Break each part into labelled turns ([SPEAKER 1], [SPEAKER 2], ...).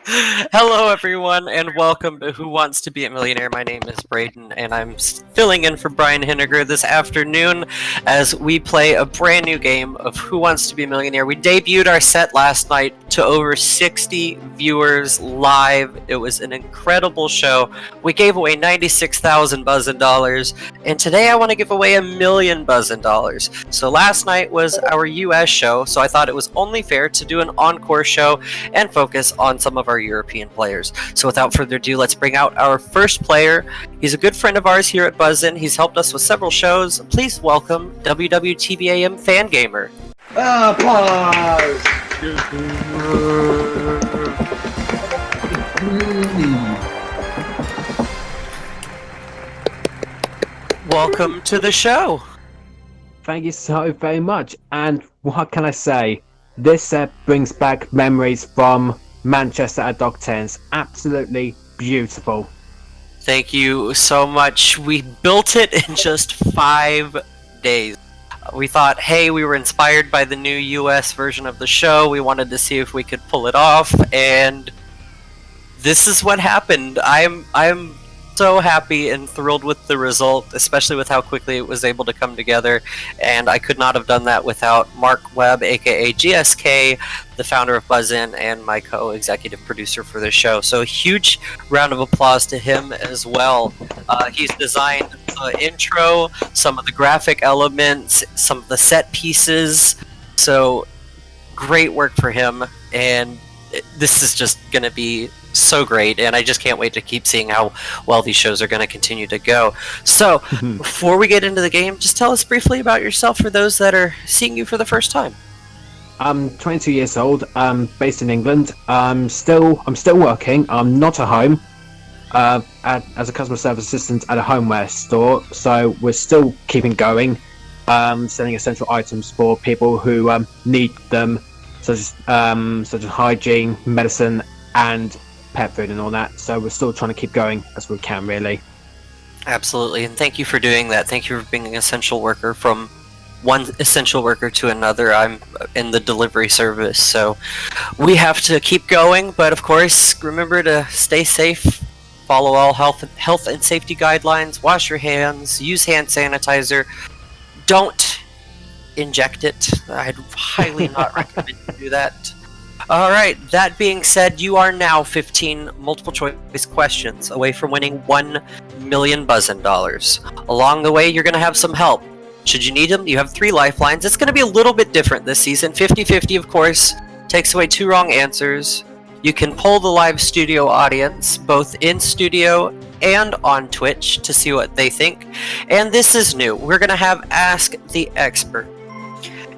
[SPEAKER 1] Hello, everyone, and welcome to Who Wants to Be a Millionaire. My name is Braden, and I'm filling in for Brian Hinniger this afternoon as we play a brand new game of Who Wants to Be a Millionaire. We debuted our set last night to over 60 viewers live. It was an incredible show. We gave away 96,000 BuzzIn dollars, and today I want to give away $1 million BuzzIn dollars. So last night was our US show, so I thought it was only fair to do an encore show and focus on some of our European players. So without further ado, let's bring out our first player. He's a good friend of ours here at BuzzIn. He's helped us with several shows. Please welcome WWTBAM Fan Gamer.
[SPEAKER 2] Applause!
[SPEAKER 1] Welcome to the show.
[SPEAKER 3] Thank you so very much. And what can I say? This set brings back memories from Manchester at Dock 10s. Absolutely beautiful.
[SPEAKER 1] Thank you so much. We built it in just 5 days. We thought, hey, we were inspired by the new US version of the show. We wanted to see if we could pull it off, and this is what happened. I'm so happy and thrilled with the result, especially with how quickly it was able to come together. And I could not have done that without Mark Webb, aka GSK, the founder of BuzzIn and my co-executive producer for the show. So a huge round of applause to him as well. He's designed the intro, some of the graphic elements, some of the set pieces. So great work for him, and this is just going to be so great, and I just can't wait to keep seeing how well these shows are going to continue to go. So, before we get into the game, just tell us briefly about yourself for those that are seeing you for the first time.
[SPEAKER 3] I'm 22 years old. I'm based in England. I'm still working. I'm not at home. As a customer service assistant at a homeware store, so we're still keeping going, selling essential items for people who need them, such as hygiene, medicine, and pet food and all that. So we're still trying to keep going as we can, really.
[SPEAKER 1] Absolutely, and thank you for doing that. Thank you for being an essential worker from one essential worker to another. I'm in the delivery service, so we have to keep going, but of course, remember to stay safe, follow all health and safety guidelines, wash your hands, use hand sanitizer, don't inject it. I'd highly not recommend you do that. Alright, that being said, you are now 15 multiple choice questions away from winning $1 million BuzzIn dollars. Along the way, you're going to have some help. Should you need them, you have 3 lifelines. It's going to be a little bit different this season. 50-50, of course, takes away 2 wrong answers. You can poll the live studio audience, both in studio and on Twitch, to see what they think. And this is new. We're going to have Ask the Expert.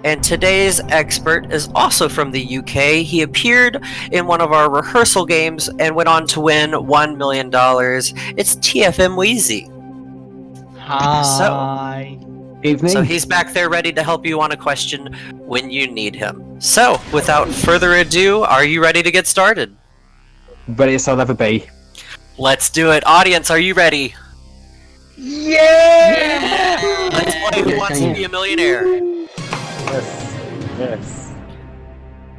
[SPEAKER 1] And today's expert is also from the UK. He appeared in one of our rehearsal games and went on to win $1 million. It's TFM Wheezy.
[SPEAKER 2] Hi.
[SPEAKER 3] Evening.
[SPEAKER 1] So he's back there ready to help you on a question when you need him. So, without further ado, are you ready to get started?
[SPEAKER 3] Ready as I'll ever be.
[SPEAKER 1] Let's do it. Audience, are you ready?
[SPEAKER 2] Yeah!
[SPEAKER 1] Let's play Who Wants to Be a Millionaire.
[SPEAKER 2] Yes.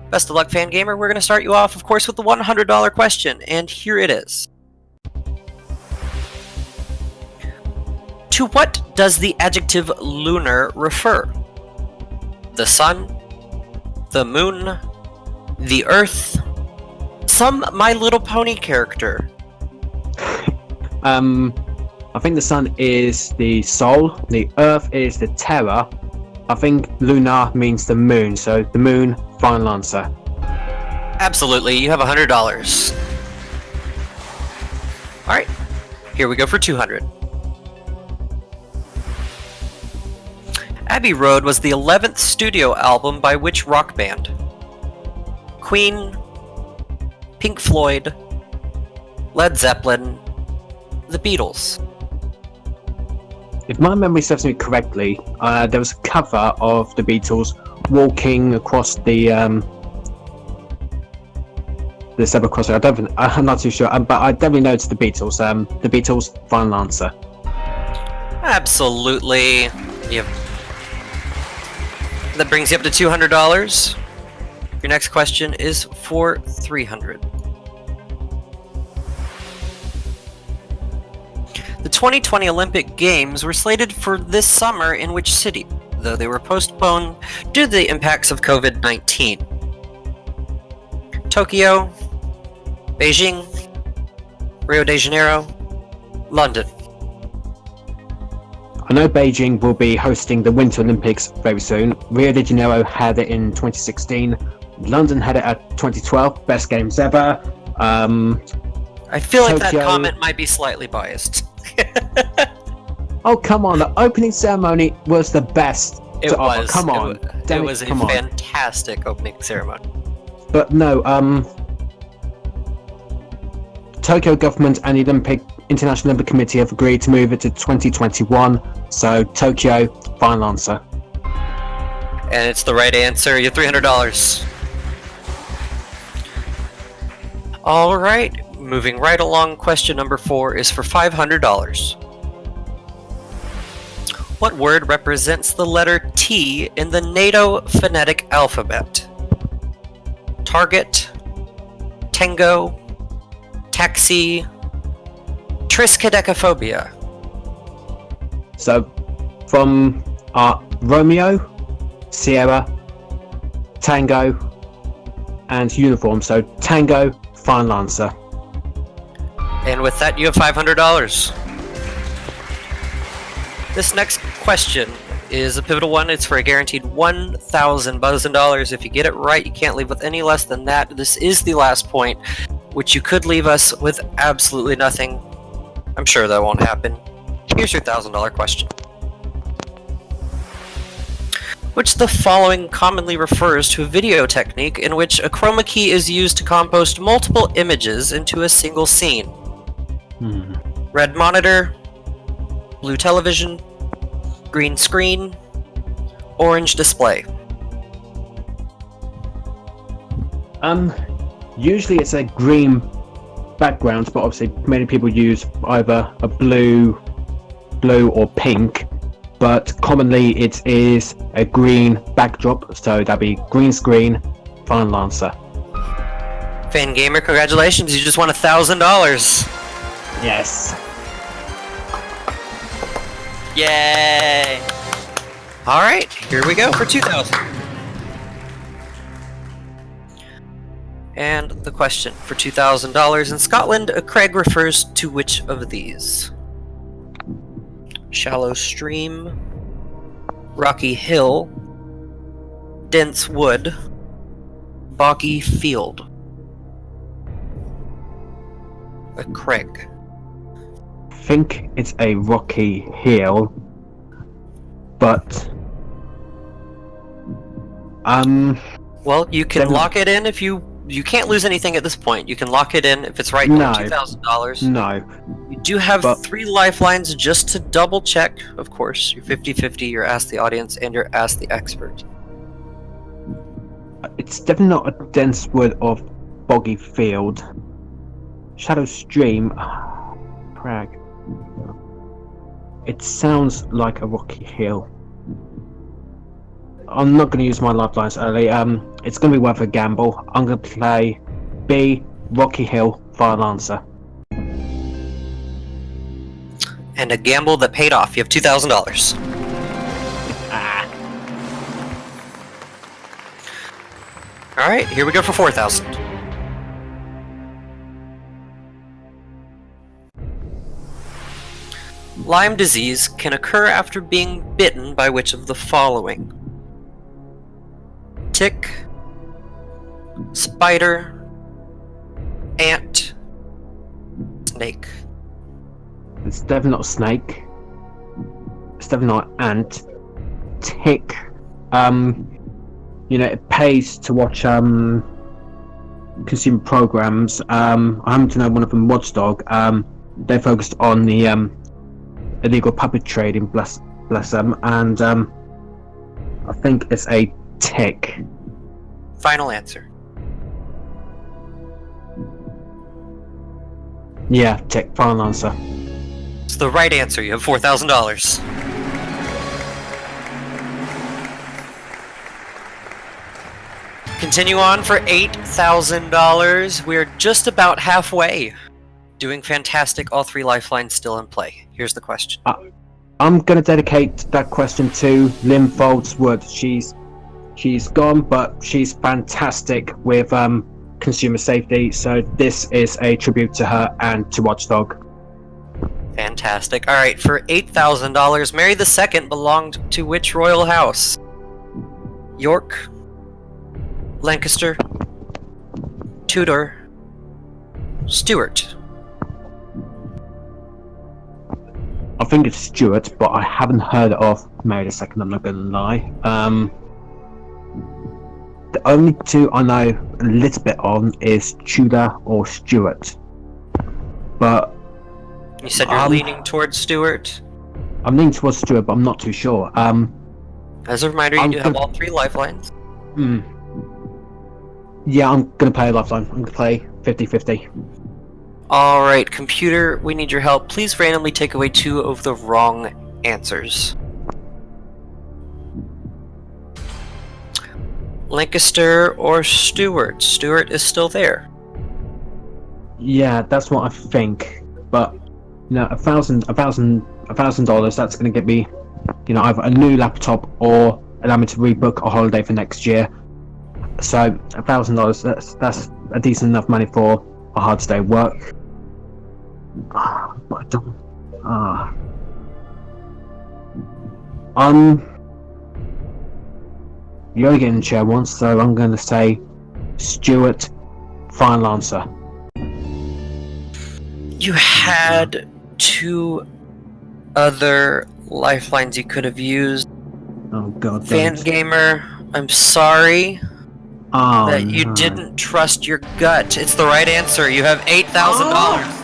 [SPEAKER 1] Best of luck, Fan Gamer. We're going to start you off, of course, with the $100 question, and here it is. To what does the adjective lunar refer? The sun, the moon, the earth, some My Little Pony character.
[SPEAKER 3] I think the sun is the soul, the earth is the terror. I think lunar means the moon, so the moon, final answer.
[SPEAKER 1] Absolutely, you have $100. Alright, here we go for 200. Abbey Road was the 11th studio album by which rock band? Queen, Pink Floyd, Led Zeppelin, The Beatles.
[SPEAKER 3] If my memory serves me correctly, there was a cover of the Beatles walking across the zebra crossing. I'm not too sure, but I definitely know it's the Beatles. The Beatles, final answer.
[SPEAKER 1] Absolutely. Yep. That brings you up to $200. Your next question is for $300. The 2020 Olympic Games were slated for this summer in which city, though they were postponed due to the impacts of COVID-19? Tokyo, Beijing, Rio de Janeiro, London.
[SPEAKER 3] I know Beijing will be hosting the Winter Olympics very soon. Rio de Janeiro had it in 2016. London had it at 2012. Best games ever.
[SPEAKER 1] I feel like that
[SPEAKER 3] Tokyo.
[SPEAKER 1] comment might be slightly biased.
[SPEAKER 3] Oh, come on. The opening ceremony was the best.
[SPEAKER 1] It was.
[SPEAKER 3] Come on.
[SPEAKER 1] It was a fantastic opening ceremony.
[SPEAKER 3] But no, Tokyo government and the International Olympic Committee have agreed to move it to 2021. So Tokyo, final answer.
[SPEAKER 1] And it's the right answer. You're $300. All right, moving right along. Question number 4 is for $500. What word represents the letter T in the NATO phonetic alphabet? Target, tango, taxi, triskaidekaphobia.
[SPEAKER 3] So from Romeo, Sierra, Tango, and uniform. So Tango, final answer.
[SPEAKER 1] And with that, you have $500. This next question is a pivotal one. It's for a guaranteed 1,000 BuzzIn's. If you get it right, you can't leave with any less than that. This is the last point, which you could leave us with absolutely nothing. I'm sure that won't happen. Here's your $1,000 question. Which of the following commonly refers to a video technique in which a chroma key is used to compost multiple images into a single scene? Red monitor, blue television, green screen, orange display.
[SPEAKER 3] Usually it's a green background, but obviously many people use either a blue or pink. But commonly it is a green backdrop, so that'd be green screen, final answer.
[SPEAKER 1] Fan Gamer, congratulations, you just won $1,000.
[SPEAKER 3] Yes.
[SPEAKER 1] Yay! Alright, here we go for 2,000. And the question for $2,000. In Scotland, a crag refers to which of these? Shallow stream, rocky hill, dense wood, boggy field. A crag.
[SPEAKER 3] I think it's a rocky hill, but
[SPEAKER 1] well, you can lock it in if you can't lose anything at this point. You can lock it in if it's right.
[SPEAKER 3] No.
[SPEAKER 1] $2,000.
[SPEAKER 3] no.
[SPEAKER 1] You do have 3 lifelines just to double check. Of course, you're 50-50. You're Ask the Audience and you're Ask the Expert.
[SPEAKER 3] It's definitely not a dense wood or boggy field. Shadow stream, crag. It sounds like a rocky hill. I'm not going to use my lifelines early. It's going to be worth a gamble. I'm going to play B, rocky hill, final answer.
[SPEAKER 1] And a gamble that paid off. You have $2,000. All right, here we go for 4,000. Lyme disease can occur after being bitten by which of the following? Tick, spider, ant, snake.
[SPEAKER 3] It's definitely not a snake. It's definitely not an ant. Tick. It pays to watch consumer programs. I happen to know one of them, Watchdog. They're focused on the illegal puppet trading, bless them, and I think it's a tick.
[SPEAKER 1] Final answer.
[SPEAKER 3] Yeah, tick. Final answer.
[SPEAKER 1] It's the right answer. You have $4,000. Continue on for $8,000. We're just about halfway Doing fantastic. All 3 lifelines still in play. Here's the question.
[SPEAKER 3] I'm gonna dedicate that question to Lynn Foldswood. She's gone, but she's fantastic with consumer safety. So this is a tribute to her and to Watchdog.
[SPEAKER 1] Fantastic. All right, for $8,000, Mary II belonged to which royal house? York, Lancaster, Tudor, Stuart.
[SPEAKER 3] I think it's Stuart, but I haven't heard of Mary II, I'm not gonna lie. The only 2 I know a little bit on is Tudor or Stuart. But
[SPEAKER 1] You said you're leaning towards Stuart?
[SPEAKER 3] I'm leaning towards Stuart, but I'm not too sure.
[SPEAKER 1] As a reminder, you do have all 3 lifelines.
[SPEAKER 3] Yeah, I'm gonna play a lifeline. I'm gonna play 50-50.
[SPEAKER 1] Alright, computer, we need your help. Please randomly take away 2 of the wrong answers. Lancaster or Stuart? Stuart is still there.
[SPEAKER 3] Yeah, that's what I think. But $1,000. That's gonna get me, either a new laptop or allow me to rebook a holiday for next year. So $1,000. That's a decent enough money for a hard day at work. But I don't. You only get in the chair once, so I'm going to say Stuart. Final answer.
[SPEAKER 1] You had 2 other lifelines you could have used.
[SPEAKER 3] Oh god.
[SPEAKER 1] Fan Gamer, I'm sorry that you didn't trust your gut. It's the right answer. You have $8,000.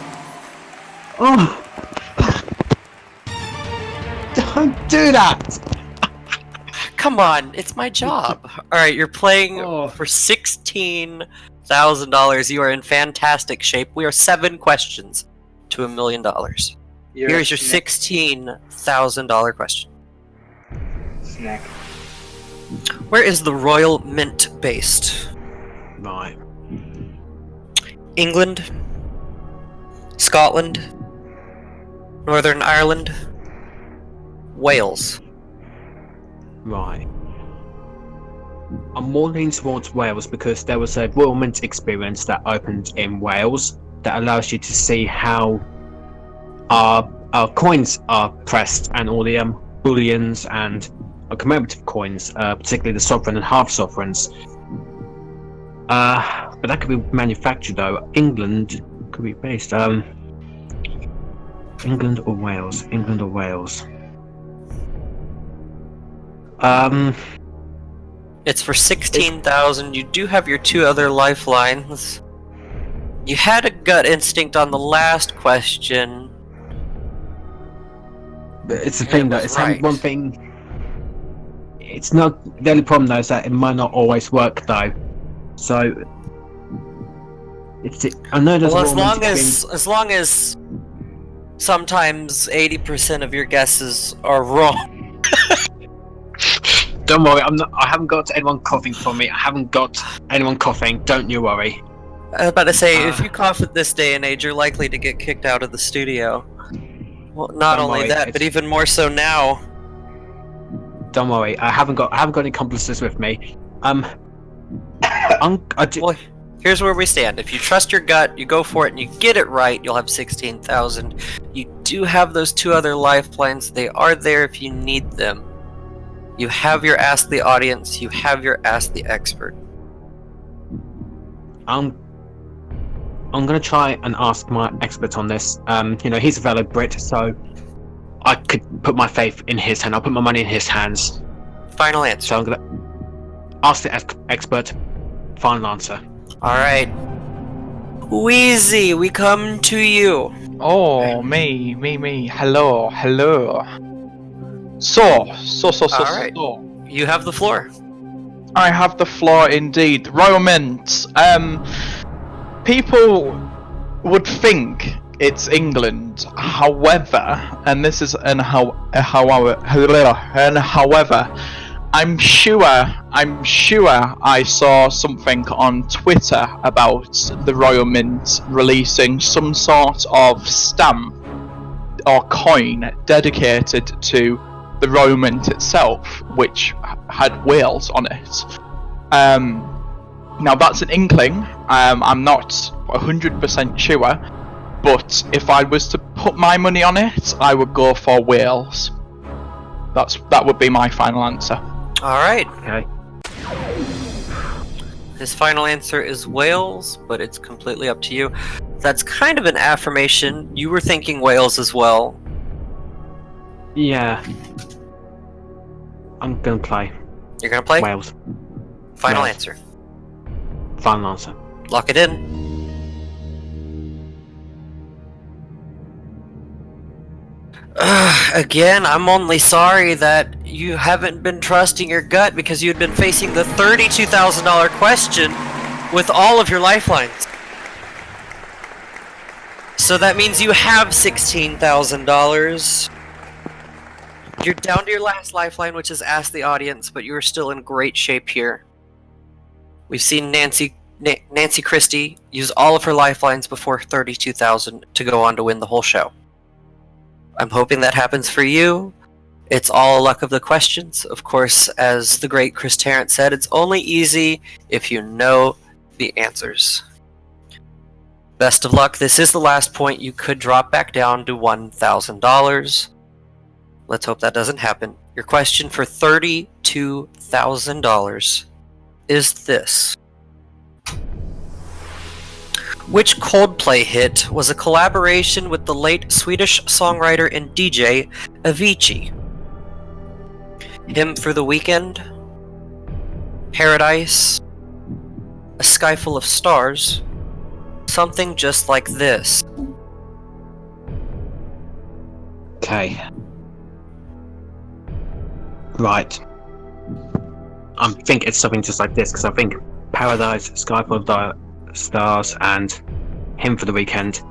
[SPEAKER 3] Oh! Don't do that!
[SPEAKER 1] Come on, it's my job. Alright, you're playing for $16,000. You are in fantastic shape. We are 7 questions to $1 million. Here's your $16,000 question.
[SPEAKER 2] Snack.
[SPEAKER 1] Where is the Royal Mint based?
[SPEAKER 3] Right.
[SPEAKER 1] England? Scotland? Northern Ireland? Wales?
[SPEAKER 3] Right. I'm more leaning towards Wales because there was a Royal Mint experience that opened in Wales that allows you to see how our coins are pressed and all the bullions and commemorative coins, particularly the sovereign and half sovereigns. But that could be manufactured though. England could be based. England or Wales? England or Wales?
[SPEAKER 1] It's for 16,000. You do have your 2 other lifelines. You had a gut instinct on the last question.
[SPEAKER 3] But it's the thing though. It's one thing. It's not the only problem though is that it might not always work though. So I know there's
[SPEAKER 1] as long as sometimes 80% of your guesses are wrong.
[SPEAKER 3] Don't worry, I haven't got anyone coughing for me. I haven't got anyone coughing. Don't you worry.
[SPEAKER 1] I was about to say, if you cough at this day and age, you're likely to get kicked out of the studio. Well, not only that, but even more so now.
[SPEAKER 3] Don't worry, I haven't got any accomplices with me.
[SPEAKER 1] Well, here's where we stand. If you trust your gut, you go for it, and you get it right, you'll have 16,000. You do have those 2 other lifelines. They are there if you need them. You have your Ask the Audience. You have your Ask the Expert.
[SPEAKER 3] I'm gonna try and ask my expert on this. He's a fellow Brit, so I could put my faith in his hand. I'll put my money in his hands.
[SPEAKER 1] Final answer.
[SPEAKER 3] So I'm gonna ask the expert. Final answer.
[SPEAKER 1] Alright. Wheezy, we come to you.
[SPEAKER 4] Oh, me. Hello.
[SPEAKER 1] Alright.
[SPEAKER 4] So.
[SPEAKER 1] You have the floor.
[SPEAKER 4] I have the floor indeed. Royal Mint. People would think it's England. However, and this is however, I'm sure I saw something on Twitter about the Royal Mint releasing some sort of stamp or coin dedicated to the Royal Mint itself, which had whales on it. Now that's an inkling. I'm not 100% sure, but if I was to put my money on it, I would go for whales. That would be my final answer.
[SPEAKER 1] Alright.
[SPEAKER 3] Okay.
[SPEAKER 1] His final answer is whales, but it's completely up to you. That's kind of an affirmation. You were thinking whales as well.
[SPEAKER 3] Yeah. I'm gonna play
[SPEAKER 1] You're gonna play?
[SPEAKER 3] Wales.
[SPEAKER 1] Final
[SPEAKER 3] Wales.
[SPEAKER 1] answer.
[SPEAKER 3] Final answer.
[SPEAKER 1] Lock it in. Again, I'm only sorry that you haven't been trusting your gut because you'd been facing the $32,000 question with all of your lifelines. So that means you have $16,000. You're down to your last lifeline, which is Ask the Audience, but you're still in great shape here. We've seen Nancy Christie use all of her lifelines before 32,000 to go on to win the whole show. I'm hoping that happens for you. It's all luck of the questions. Of course, as the great Chris Tarrant said, it's only easy if you know the answers. Best of luck. This is the last point. You could drop back down to $1,000. Let's hope that doesn't happen. Your question for $32,000 is this. Which Coldplay hit was a collaboration with the late Swedish songwriter and DJ Avicii? Hymn for the Weekend, Paradise, A Sky Full of Stars, something just like this.
[SPEAKER 3] Okay. Right. I think it's something just like this because I think Paradise, Sky Full of Stars, and Hymn for the Weekend.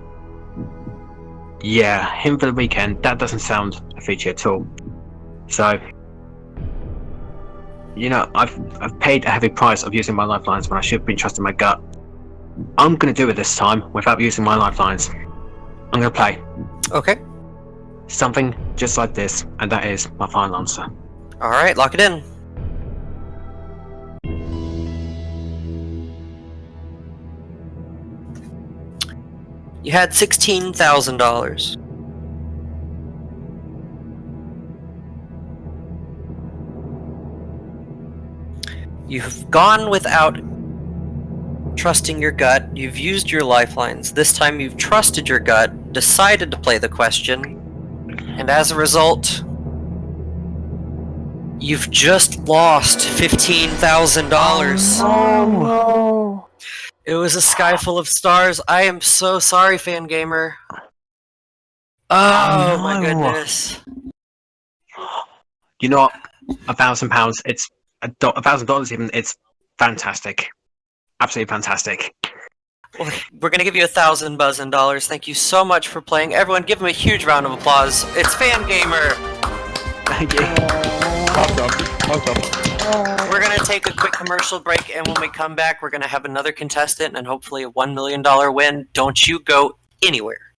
[SPEAKER 3] Yeah, Hymn for the Weekend. That doesn't sound a feature at all. So, you know, I've paid a heavy price of using my lifelines when I should have been trusting my gut. I'm gonna do it this time without using my lifelines. I'm gonna play
[SPEAKER 1] Okay.
[SPEAKER 3] something just like this, and that is my final answer.
[SPEAKER 1] Alright, lock it in. You had $16,000. You've gone without trusting your gut. You've used your lifelines. This time you've trusted your gut, decided to play the question, and as a result, you've just lost $15,000.
[SPEAKER 4] Oh no!
[SPEAKER 1] It was A Sky Full of Stars. I am so sorry, Fangamer. Oh
[SPEAKER 3] no.
[SPEAKER 1] my goodness.
[SPEAKER 3] You know what? £1,000. It's $1,000 even. It's fantastic. Absolutely fantastic.
[SPEAKER 1] Well, we're gonna give you 1,000 BuzzIn's. Thank you so much for playing. Everyone, give him a huge round of applause. It's Fangamer.
[SPEAKER 3] Thank you.
[SPEAKER 4] Well done. Well done.
[SPEAKER 1] We're gonna take a quick commercial break, and when we come back, we're gonna have another contestant and hopefully a $1 million win. Don't you go anywhere.